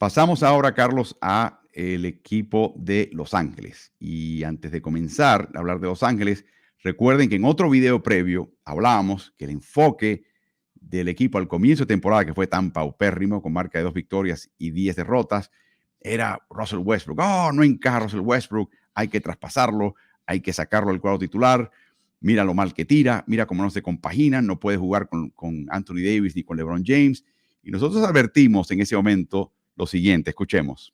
Pasamos ahora, Carlos, a el equipo de Los Ángeles. Y antes de comenzar a hablar de Los Ángeles, recuerden que en otro video previo hablábamos que el enfoque del equipo al comienzo de temporada, que fue tan paupérrimo, con marca de 2 victorias y 10 derrotas, era Russell Westbrook. Oh, no encaja Russell Westbrook, hay que traspasarlo, hay que sacarlo del cuadro titular. Mira lo mal que tira, mira cómo no se compaginan, no puede jugar con Anthony Davis ni con LeBron James. Y nosotros advertimos en ese momento lo siguiente, escuchemos.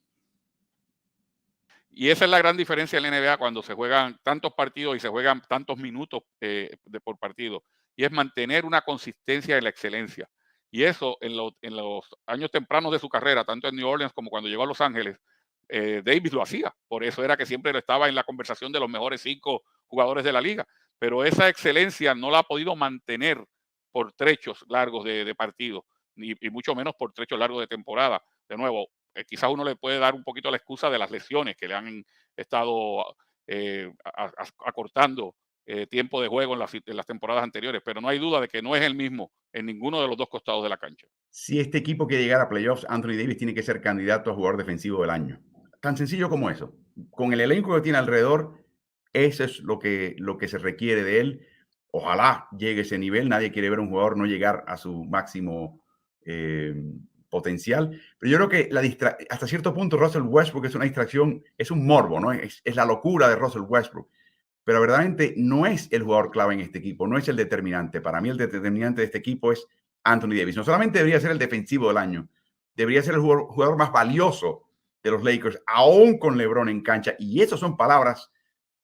Y esa es la gran diferencia en la NBA cuando se juegan tantos partidos y se juegan tantos minutos por partido. Y es mantener una consistencia en la excelencia. Y eso en los años tempranos de su carrera, tanto en New Orleans como cuando llegó a Los Ángeles, Davis lo hacía. Por eso era que siempre estaba en la conversación de los mejores 5 jugadores de la liga. Pero esa excelencia no la ha podido mantener por trechos largos de partido, y mucho menos por trechos largos de temporada. De nuevo, quizás uno le puede dar un poquito la excusa de las lesiones que le han estado acortando tiempo de juego en las temporadas anteriores, pero no hay duda de que no es el mismo en ninguno de los dos costados de la cancha. Si este equipo quiere llegar a playoffs, Anthony Davis tiene que ser candidato a jugador defensivo del año. Tan sencillo como eso. Con el elenco que tiene alrededor, eso es lo que se requiere de él. Ojalá llegue a ese nivel. Nadie quiere ver a un jugador no llegar a su máximo potencial. Pero yo creo que hasta cierto punto Russell Westbrook es una distracción, es un morbo, ¿no? Es la locura de Russell Westbrook. Pero verdaderamente no es el jugador clave en este equipo, no es el determinante. Para mí el determinante de este equipo es Anthony Davis. No solamente debería ser el defensivo del año, debería ser el jugador más valioso de los Lakers, aún con LeBron en cancha. Y eso son palabras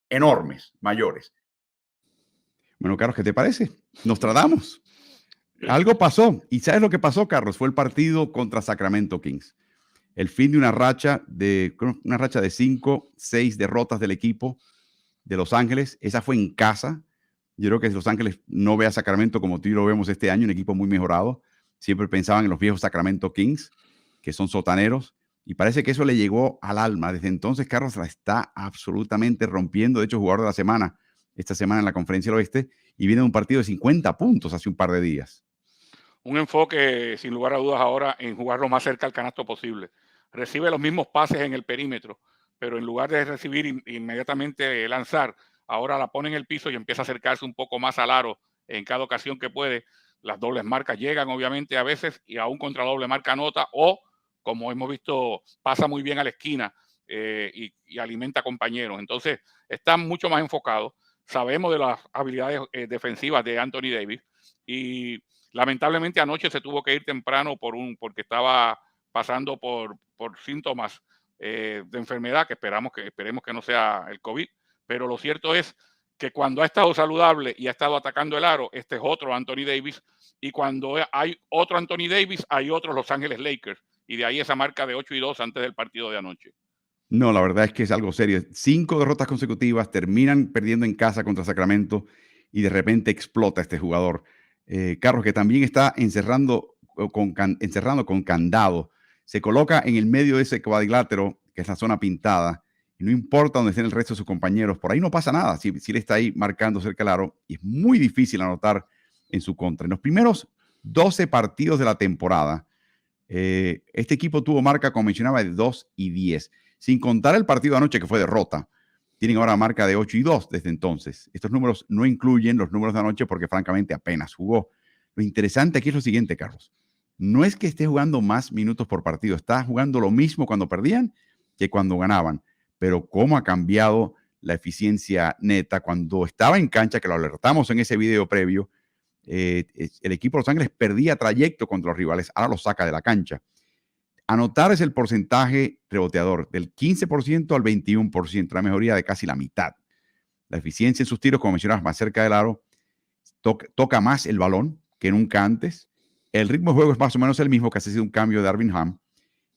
enormes, mayores. Bueno, Carlos, ¿qué te parece? Nos tratamos. Algo pasó. ¿Y sabes lo que pasó, Carlos? Fue el partido contra Sacramento Kings. El fin de una racha de 5, 6 derrotas del equipo de Los Ángeles. Esa fue en casa. Yo creo que Los Ángeles no ve a Sacramento como tú y lo vemos este año, un equipo muy mejorado. Siempre pensaban en los viejos Sacramento Kings, que son sotaneros, y parece que eso le llegó al alma. Desde entonces, Carlos la está absolutamente rompiendo. De hecho, jugador de la semana, esta semana en la Conferencia del Oeste, y viene de un partido de 50 puntos hace un par de días. Un enfoque, sin lugar a dudas, ahora en jugar lo más cerca al canasto posible. Recibe los mismos pases en el perímetro, pero en lugar de recibir inmediatamente lanzar, ahora la pone en el piso y empieza a acercarse un poco más al aro en cada ocasión que puede. Las dobles marcas llegan, obviamente, a veces, y aún contra doble marca anota, o, como hemos visto, pasa muy bien a la esquina y alimenta compañeros. Entonces, está mucho más enfocado. Sabemos de las habilidades defensivas de Anthony Davis y lamentablemente anoche se tuvo que ir temprano porque estaba pasando por síntomas de enfermedad que esperemos que no sea el COVID. Pero lo cierto es que cuando ha estado saludable y ha estado atacando el aro, este es otro Anthony Davis. Y cuando hay otro Anthony Davis, hay otros Los Ángeles Lakers. Y de ahí esa marca de 8-2 antes del partido de anoche. No, la verdad es que es algo serio. 5 derrotas consecutivas, terminan perdiendo en casa contra Sacramento y de repente explota este jugador. Carlos, que también está encerrando con candado. Se coloca en el medio de ese cuadrilátero, que es la zona pintada, y no importa dónde estén el resto de sus compañeros, por ahí no pasa nada. Si él está ahí marcando cerca del aro, y es muy difícil anotar en su contra. En los primeros 12 partidos de la temporada, este equipo tuvo marca, como mencionaba, de 2-10. Sin contar el partido de anoche, que fue derrota. Tienen ahora marca de 8-2 desde entonces. Estos números no incluyen los números de anoche porque francamente apenas jugó. Lo interesante aquí es lo siguiente, Carlos. No es que esté jugando más minutos por partido. Está jugando lo mismo cuando perdían que cuando ganaban. Pero cómo ha cambiado la eficiencia neta cuando estaba en cancha, que lo alertamos en ese video previo. El equipo de Los Ángeles perdía trayecto contra los rivales. Ahora lo saca de la cancha. Anotar es el porcentaje reboteador del 15% al 21%, una mejoría de casi la mitad. La eficiencia en sus tiros, como mencionabas, más cerca del aro, toca más el balón que nunca antes. El ritmo de juego es más o menos el mismo, que ha sido un cambio de Darvin Ham.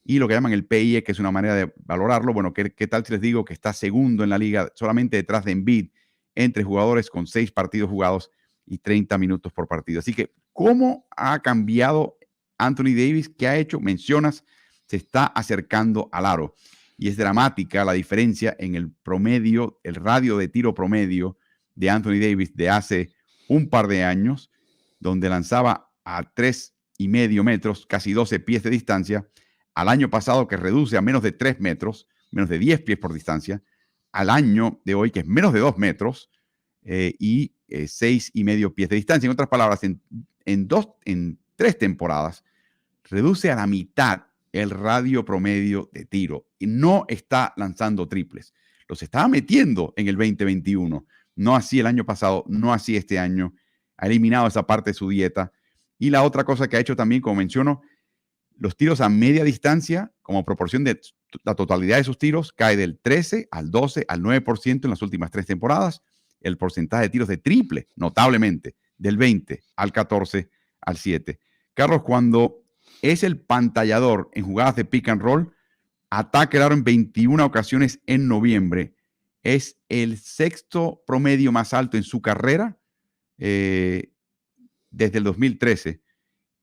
Y lo que llaman el PIE, que es una manera de valorarlo. Bueno, ¿qué tal si les digo que está segundo en la liga, solamente detrás de Embiid, entre jugadores con 6 partidos jugados y 30 minutos por partido? Así que, ¿cómo ha cambiado Anthony Davis? ¿Qué ha hecho? Mencionas, se está acercando al aro. Y es dramática la diferencia en el promedio, el radio de tiro promedio de Anthony Davis de hace un par de años, donde lanzaba a 3,5 metros, casi 12 pies de distancia, al año pasado, que reduce a menos de 3 metros, menos de 10 pies por distancia, al año de hoy, que es menos de 2 metros y 6,5 pies de distancia. En otras palabras, en 3 temporadas, reduce a la mitad el radio promedio de tiro y no está lanzando triples. Los estaba metiendo en el 2021, no así el año pasado, no así este año. Ha eliminado esa parte de su dieta. Y la otra cosa que ha hecho también, como menciono, los tiros a media distancia, como proporción de la totalidad de sus tiros, cae del 13 al 12 al 9% en las últimas 3 temporadas. El porcentaje de tiros de triple, notablemente, del 20 al 14 al 7. Carlos, cuando es el pantallador en jugadas de pick and roll, ataca el aro en 21 ocasiones en noviembre. Es el 6º promedio más alto en su carrera desde el 2013.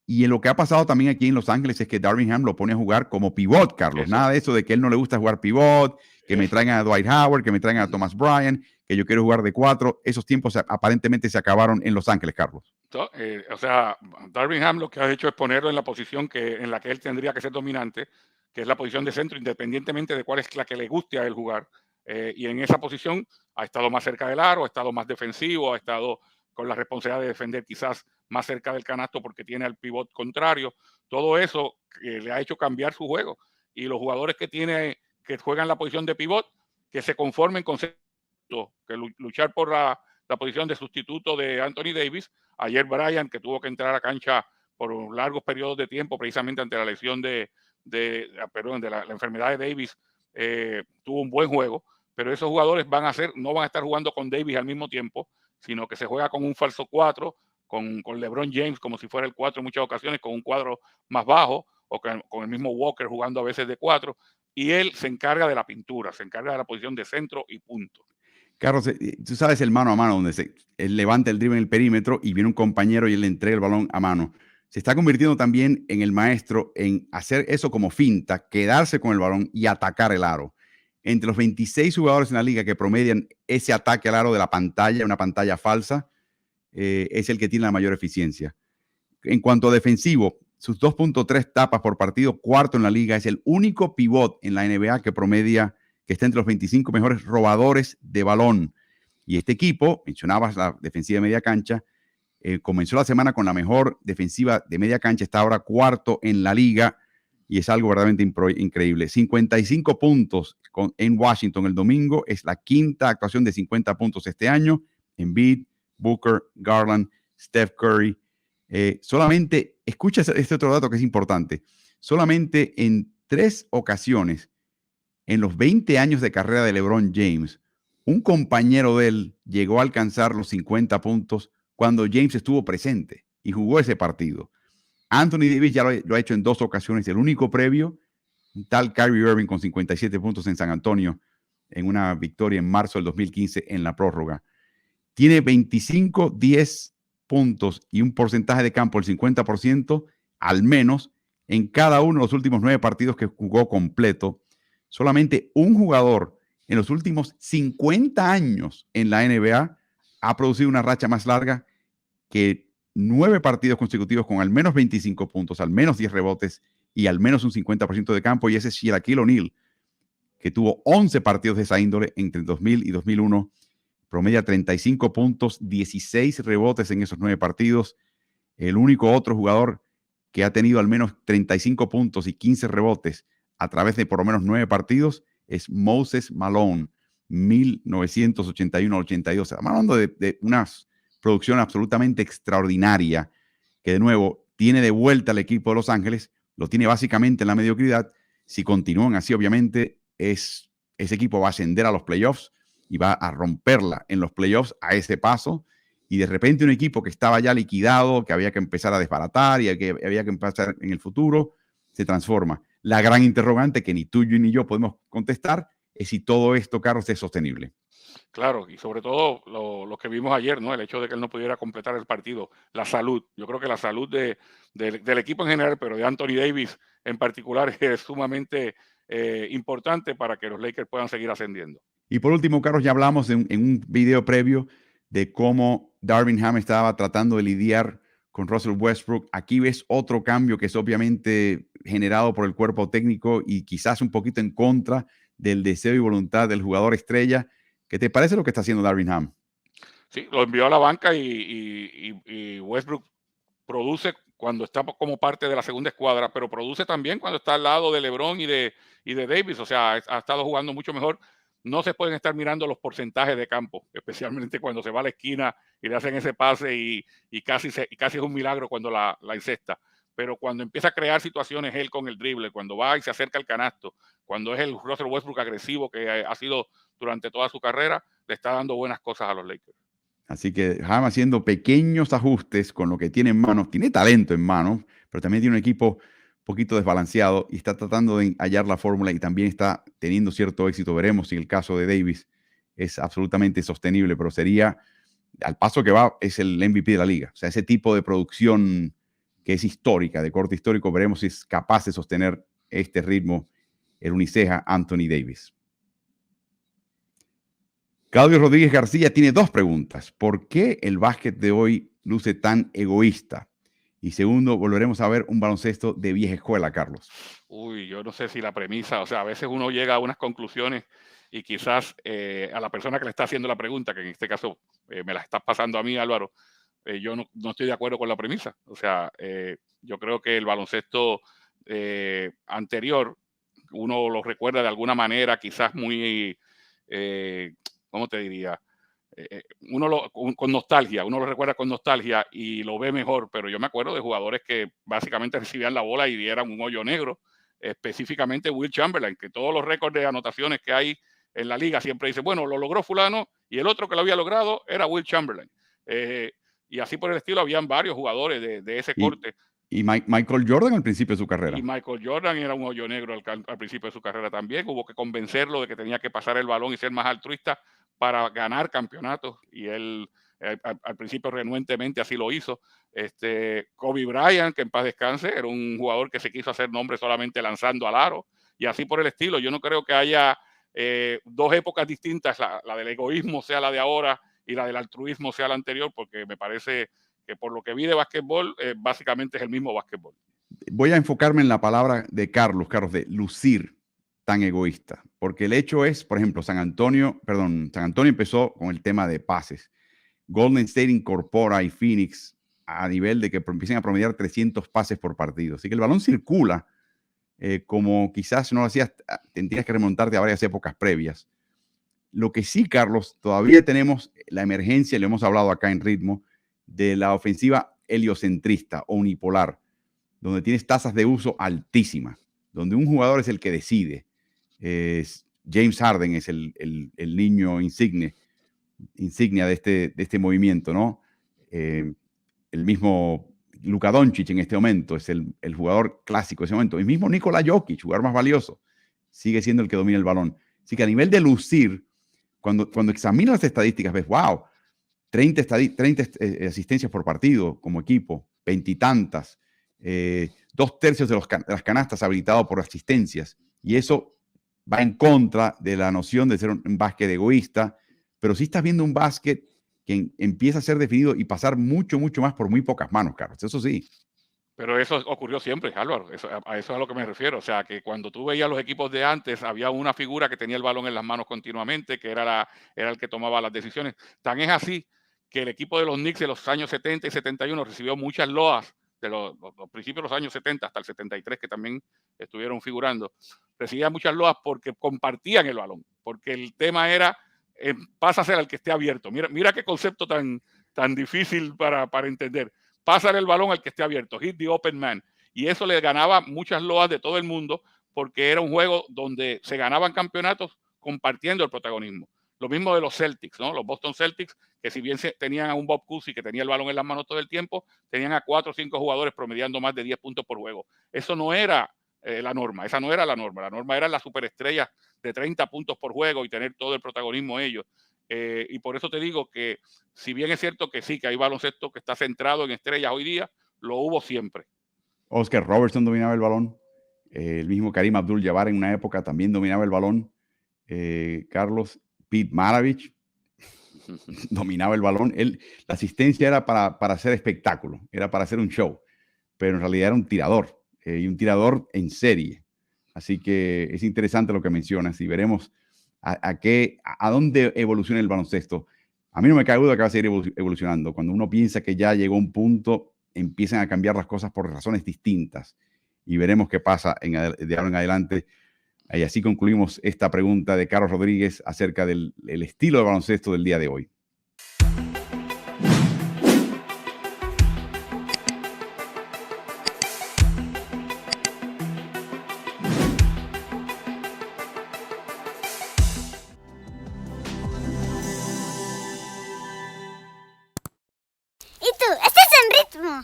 Y en lo que ha pasado también aquí en Los Ángeles es que Darvin Ham lo pone a jugar como pivot, Carlos. Nada de eso de que él no le gusta jugar pivot, que me traigan a Dwight Howard, que me traigan a Thomas Bryant, que yo quiero jugar de 4. Esos tiempos aparentemente se acabaron en Los Ángeles, Carlos. O sea, Darvin Ham lo que ha hecho es ponerlo en la posición en la que él tendría que ser dominante, que es la posición de centro, independientemente de cuál es la que le guste a él jugar. Y en esa posición ha estado más cerca del aro, ha estado más defensivo, ha estado con la responsabilidad de defender quizás más cerca del canasto porque tiene al pivot contrario. Todo eso le ha hecho cambiar su juego. Y los jugadores que juegan la posición de pivot, que se conformen con que luchar por la posición de sustituto de Anthony Davis. Ayer Bryant, que tuvo que entrar a cancha por largos periodos de tiempo, precisamente ante la lesión de la enfermedad de Davis, tuvo un buen juego, pero esos jugadores no van a estar jugando con Davis al mismo tiempo, sino que se juega con un falso 4, con LeBron James como si fuera el 4 en muchas ocasiones, con un cuadro más bajo, o con el mismo Walker jugando a veces de 4, y él se encarga de la pintura, se encarga de la posición de centro y punto. Carlos, tú sabes el mano a mano donde él levanta el drible en el perímetro y viene un compañero y él le entrega el balón a mano. Se está convirtiendo también en el maestro en hacer eso como finta, quedarse con el balón y atacar el aro. Entre los 26 jugadores en la liga que promedian ese ataque al aro de la pantalla, una pantalla falsa, es el que tiene la mayor eficiencia. En cuanto a defensivo, sus 2.3 tapas por partido, cuarto en la liga, es el único pivot en la NBA que promedia, que está entre los 25 mejores robadores de balón. Y este equipo, mencionabas la defensiva de media cancha, comenzó la semana con la mejor defensiva de media cancha, está ahora cuarto en la liga y es algo verdaderamente increíble. 55 puntos en Washington el domingo, es la quinta actuación de 50 puntos este año. Embiid, Booker, Garland, Steph Curry. Solamente, escucha este otro dato que es importante, solamente en 3 ocasiones en los 20 años de carrera de LeBron James, un compañero de él llegó a alcanzar los 50 puntos cuando James estuvo presente y jugó ese partido. Anthony Davis ya lo ha hecho en 2 ocasiones. El único previo, un tal Kyrie Irving con 57 puntos en San Antonio en una victoria en marzo del 2015 en la prórroga. Tiene 25, 10 puntos y un porcentaje de campo del 50% al menos en cada uno de los últimos 9 partidos que jugó completo. Solamente un jugador en los últimos 50 años en la NBA ha producido una racha más larga que 9 partidos consecutivos con al menos 25 puntos, al menos 10 rebotes y al menos un 50% de campo, y ese es Shaquille O'Neal, que tuvo 11 partidos de esa índole entre 2000 y 2001, promedia 35 puntos, 16 rebotes en esos 9 partidos. El único otro jugador que ha tenido al menos 35 puntos y 15 rebotes a través de por lo menos 9 partidos es Moses Malone, 1981-82. Estamos hablando de una producción absolutamente extraordinaria que, de nuevo, tiene de vuelta al equipo de Los Ángeles, lo tiene básicamente en la mediocridad. Si continúan así, obviamente, ese equipo va a ascender a los playoffs y va a romperla en los playoffs a ese paso. Y de repente un equipo que estaba ya liquidado, que había que empezar a desbaratar y que había que empezar en el futuro, se transforma. La gran interrogante que ni tú ni yo podemos contestar es si todo esto, Carlos, es sostenible. Claro, y sobre todo lo que vimos ayer, ¿no? El hecho de que él no pudiera completar el partido, la salud. Yo creo que la salud del equipo en general, pero de Anthony Davis en particular, es sumamente importante para que los Lakers puedan seguir ascendiendo. Y por último, Carlos, ya hablamos en un video previo de cómo Darvin Ham estaba tratando de lidiar con Russell Westbrook. Aquí ves otro cambio que es obviamente generado por el cuerpo técnico y quizás un poquito en contra del deseo y voluntad del jugador estrella. ¿Qué te parece lo que está haciendo Darvin Ham? Sí, lo envió a la banca y Westbrook produce cuando está como parte de la segunda escuadra, pero produce también cuando está al lado de LeBron y de Davis. O sea, ha estado jugando mucho mejor. No se pueden estar mirando los porcentajes de campo, especialmente cuando se va a la esquina y le hacen ese pase y casi es un milagro cuando la encesta. Pero cuando empieza a crear situaciones él con el drible, cuando va y se acerca al canasto, cuando es el Russell Westbrook agresivo que ha sido durante toda su carrera, le está dando buenas cosas a los Lakers. Así que Ham haciendo pequeños ajustes con lo que tiene en manos. Tiene talento en manos, pero también tiene un equipo un poquito desbalanceado y está tratando de hallar la fórmula y también está teniendo cierto éxito. Veremos si el caso de Davis es absolutamente sostenible, pero sería, al paso que va, es el MVP de la liga. O sea, ese tipo de producción que es histórica, de corte histórico, veremos si es capaz de sostener este ritmo el uniceja Anthony Davis. Claudio Rodríguez García tiene dos preguntas. ¿Por qué el básquet de hoy luce tan egoísta? Y segundo, volveremos a ver un baloncesto de vieja escuela, Carlos. Uy, yo no sé si la premisa, o sea, a veces uno llega a unas conclusiones y quizás a la persona que le está haciendo la pregunta, que en este caso me la estás pasando a mí, Álvaro, yo no estoy de acuerdo con la premisa. O sea, yo creo que el baloncesto anterior, uno lo recuerda de alguna manera, quizás muy, ¿cómo te diría? Con nostalgia, uno lo recuerda con nostalgia y lo ve mejor, pero yo me acuerdo de jugadores que básicamente recibían la bola y dieran un hoyo negro, específicamente Will Chamberlain, que todos los récords de anotaciones que hay en la liga siempre dice, bueno, lo logró fulano y el otro que lo había logrado era Will Chamberlain. Y así por el estilo, habían varios jugadores de ese corte. Y Michael Jordan al principio de su carrera. Y Michael Jordan era un hoyo negro al principio de su carrera también. Hubo que convencerlo de que tenía que pasar el balón y ser más altruista para ganar campeonatos. Y él al principio renuentemente así lo hizo. Kobe Bryant, que en paz descanse, era un jugador que se quiso hacer nombre solamente lanzando al aro. Y así por el estilo. Yo no creo que haya dos épocas distintas, la del egoísmo sea la de ahora y la del altruismo sea la anterior, porque me parece que por lo que vi de básquetbol, básicamente es el mismo básquetbol. Voy a enfocarme en la palabra de Carlos, de lucir tan egoísta, porque el hecho es, por ejemplo, San Antonio empezó con el tema de pases. Golden State incorpora y Phoenix a nivel de que empiecen a promediar 300 pases por partido. Así que el balón circula como quizás no lo hacías, tendrías que remontarte a varias épocas previas. Lo que sí, Carlos, todavía tenemos la emergencia, lo hemos hablado acá en Ritmo, de la ofensiva heliocentrista o unipolar, donde tienes tasas de uso altísimas, donde un jugador es el que decide. James Harden es el niño insignia de este movimiento, ¿no? El mismo Luka Doncic en este momento es el jugador clásico de ese momento. El mismo Nikola Jokic, jugador más valioso, sigue siendo el que domina el balón. Así que a nivel de lucir, cuando examinas las estadísticas, ves, wow, 30 asistencias por partido como equipo, 20 y tantas, 2/3 de las canastas habilitado por asistencias. Y eso va en contra de la noción de ser un básquet egoísta, pero sí estás viendo un básquet que empieza a ser definido y pasar mucho, mucho más por muy pocas manos, Carlos. Eso sí. Pero eso ocurrió siempre, Álvaro. A eso es a lo que me refiero. O sea, que cuando tú veías los equipos de antes, había una figura que tenía el balón en las manos continuamente, que era el que tomaba las decisiones. Tan es así que el equipo de los Knicks de los años 70 y 71 recibió muchas loas de los principios de los años 70 hasta el 73, que también estuvieron figurando. Recibían muchas loas porque compartían el balón, porque el tema era pásasela al que esté abierto. Mira qué concepto tan difícil para entender. Pásale el balón al que esté abierto, hit the open man. Y eso le ganaba muchas loas de todo el mundo porque era un juego donde se ganaban campeonatos compartiendo el protagonismo. Lo mismo de los Celtics, ¿no? Los Boston Celtics, que si bien tenían a un Bob Cousy que tenía el balón en las manos todo el tiempo, tenían a 4 o 5 jugadores promediando más de 10 puntos por juego. Eso no era la norma, esa no era la norma. La norma era la superestrella de 30 puntos por juego y tener todo el protagonismo ellos. Y por eso te digo que si bien es cierto que sí, que hay baloncesto que está centrado en estrellas hoy día, lo hubo siempre. Oscar Robertson dominaba el balón. El mismo Karim Abdul-Jabbar en una época también dominaba el balón. Carlos, Pete Maravich dominaba el balón. La asistencia era para hacer espectáculo, era para hacer un show, pero en realidad era un tirador. y un tirador en serie. Así que es interesante lo que mencionas y veremos a dónde evoluciona el baloncesto. A mí no me cabe duda que va a seguir evolucionando. Cuando uno piensa que ya llegó a un punto, empiezan a cambiar las cosas por razones distintas y veremos qué pasa de ahora en adelante. Y así concluimos esta pregunta de Carlos Rodríguez acerca del estilo de baloncesto del día de hoy. ¿Y tú? ¿Estás en ritmo?